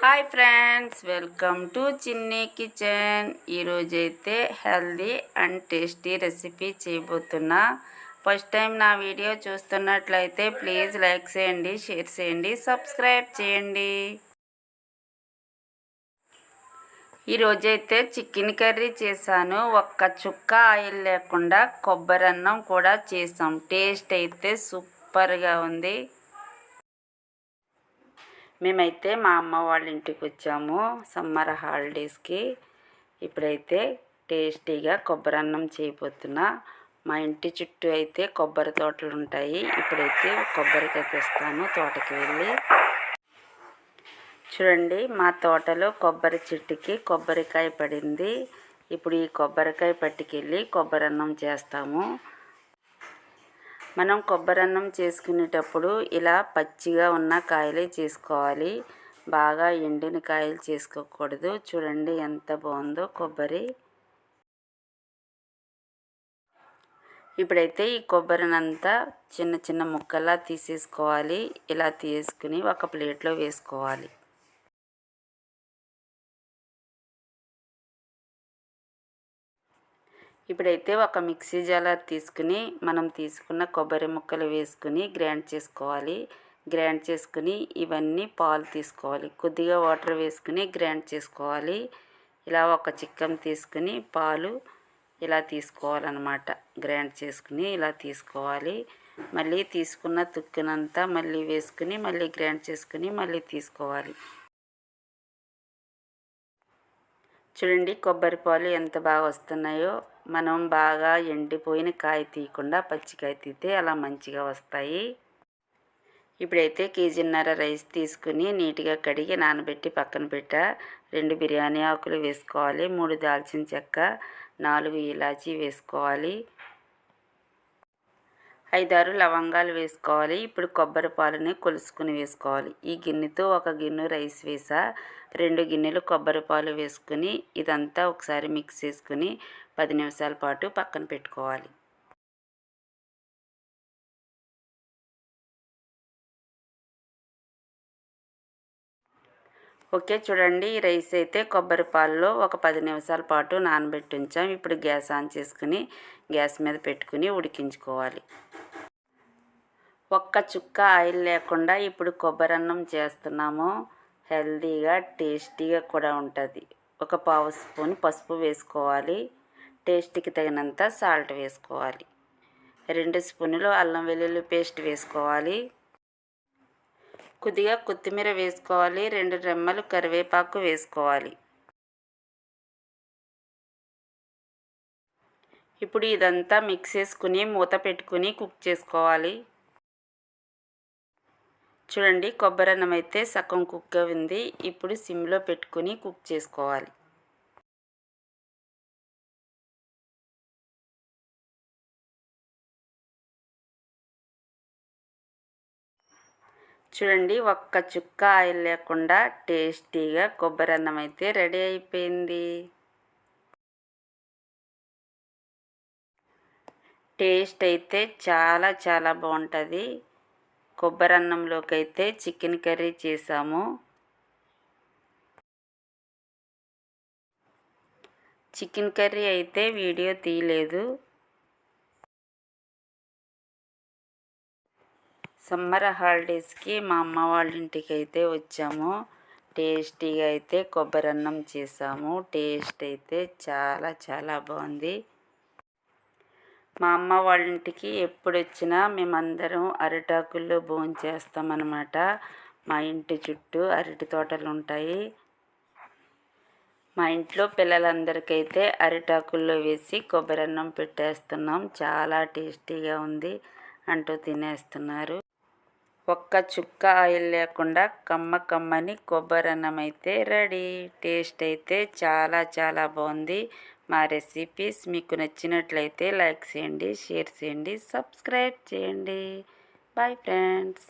Hi friends, welcome to Chinni kitchen. ఈరోజైతే healthy and tasty recipe చేయబోతున్నా. First time నా video చూస్తున్నట్లయితే ప్లీజ్ లైక్ చేయండి, షేర్ చేయండి, సబ్స్క్రైబ్ చేయండి. ఈరోజైతే చికెన్ కర్రీ చేశాను. ఒక్క చుక్క ఆయిల్ లేకుండా కొబ్బరి అన్నం కూడా చేసాం. టేస్ట్ అయితే సూపర్గా ఉంది. మేమైతే మా అమ్మ వాళ్ళ ఇంటికి వచ్చాము సమ్మర్ హాలిడేస్కి. ఇప్పుడైతే టేస్టీగా కొబ్బరి అన్నం చేయబోతున్నా. మా ఇంటి చుట్టూ అయితే కొబ్బరి తోటలు ఉంటాయి. ఇప్పుడైతే కొబ్బరికాయ తెస్తాను తోటకి వెళ్ళి. చూడండి, మా తోటలో కొబ్బరి చెట్టుకి కొబ్బరికాయ పడింది. ఇప్పుడు ఈ కొబ్బరికాయ పట్టుకెళ్ళి కొబ్బరి అన్నం చేస్తాము. మనం కొబ్బరి అన్నం చేసుకునేటప్పుడు ఇలా పచ్చిగా ఉన్న కాయలే చేసుకోవాలి. బాగా ఎండిన కాయలు చేసుకోకూడదు. చూడండి ఎంత బాగుందో కొబ్బరి. ఇప్పుడైతే ఈ కొబ్బరినంతా చిన్న చిన్న ముక్కలా తీసేసుకోవాలి. ఇలా తీసుకుని ఒక ప్లేట్లో వేసుకోవాలి. ఇప్పుడైతే ఒక మిక్సీ జార్ తీసుకుని మనం తీసుకున్న కొబ్బరి ముక్కలు వేసుకుని గ్రైండ్ చేసుకోవాలి. గ్రైండ్ చేసుకుని ఇవన్నీ పాలు తీసుకోవాలి. కొద్దిగా వాటర్ వేసుకుని గ్రైండ్ చేసుకోవాలి. ఇలా ఒక చిక్కం తీసుకుని పాలు ఇలా తీసుకోవాలన్నమాట. గ్రైండ్ చేసుకుని ఇలా తీసుకోవాలి. మళ్ళీ తీసుకున్న తుక్కునంతా మళ్ళీ వేసుకుని మళ్ళీ గ్రైండ్ చేసుకుని మళ్ళీ తీసుకోవాలి. చూడండి కొబ్బరి పాలు ఎంత బాగా వస్తున్నాయో. మనం బాగా ఎండిపోయిన కాయ తీయకుండా పచ్చికాయ తీస్తే అలా మంచిగా వస్తాయి. ఇప్పుడైతే కేజీన్నర రైస్ తీసుకుని నీట్గా కడిగి నానబెట్టి పక్కన పెట్టా. 2 బిర్యానీ ఆకులు వేసుకోవాలి. 3 దాల్చిన చెక్క, 4 ఇలాచీ వేసుకోవాలి. 5-6 లవంగాలు వేసుకోవాలి. ఇప్పుడు కొబ్బరి పాలని కొలుసుకుని వేసుకోవాలి. ఈ గిన్నెతో 1 గిన్నె రైస్ వేసా. 2 గిన్నెలు కొబ్బరి పాలు వేసుకుని ఇదంతా ఒకసారి మిక్స్ చేసుకుని 10 నిమిషాల పాటు పక్కన పెట్టుకోవాలి. ఓకే, చూడండి ఈ రైస్ అయితే కొబ్బరి పాలలో ఒక 10 నిమిషాల పాటు నానబెట్టి ఉంచాం. ఇప్పుడు గ్యాస్ ఆన్ చేసుకుని గ్యాస్ మీద పెట్టుకుని ఉడికించుకోవాలి. ఒక్క చుక్క ఆయిల్ లేకుండా ఇప్పుడు కొబ్బరి అన్నం చేస్తున్నాము. హెల్తీగా టేస్టీగా కూడా ఉంటుంది. 1 పావు స్పూన్ పసుపు వేసుకోవాలి. టేస్ట్కి తగినంత సాల్ట్ వేసుకోవాలి. 2 స్పూన్లు అల్లం వెల్లుల్లి పేస్ట్ వేసుకోవాలి. కొద్దిగా కొత్తిమీర వేసుకోవాలి. 2 రెమ్మలు కరివేపాకు వేసుకోవాలి. ఇప్పుడు ఇదంతా మిక్స్ చేసుకుని మూత పెట్టుకుని కుక్ చేసుకోవాలి. చూడండి కొబ్బరి అన్నం అయితే సగం కుక్ అయింది. ఇప్పుడు సిమ్లో పెట్టుకుని కుక్ చేసుకోవాలి. చూడండి ఒక్క చుక్క ఆయిల్ లేకుండా టేస్టీగా కొబ్బరి అన్నం అయితే రెడీ అయిపోయింది. టేస్ట్ అయితే చాలా చాలా బాగుంటుంది. కొబ్బరి అన్నంలోకి అయితే చికెన్ కర్రీ చేసాము. చికెన్ కర్రీ అయితే వీడియో తీయలేదు. సమ్మర్ హాలిడేస్కి మా అమ్మ వాళ్ళ ఇంటికి అయితే వచ్చాము. టేస్టీగా అయితే కొబ్బరి అన్నం చేసాము. టేస్ట్ అయితే చాలా చాలా బాగుంది. మా అమ్మ వాళ్ళ ఇంటికి ఎప్పుడు వచ్చినా మేమందరం అరిటాకుల్లో భోంచేస్తామన్నమాట. మా ఇంటి చుట్టూ అరటి తోటలు ఉంటాయి. మా ఇంట్లో పిల్లలందరికైతే అరిటాకుల్లో వేసి కొబ్బరి అన్నం పెట్టేస్తున్నాం. చాలా టేస్టీగా ఉంది అంటూ తినేస్తున్నారు. ఒక్క చుక్క ఆయిల్ లేకుండా కమ్మని కొబ్బరి అన్నం అయితే రెడీ. టేస్ట్ అయితే చాలా చాలా బాగుంది. మా రెసిపీస్ మీకు నచ్చినట్లయితే లైక్ చేయండి, షేర్ చేయండి, సబ్స్క్రైబ్ చేయండి. Bye friends.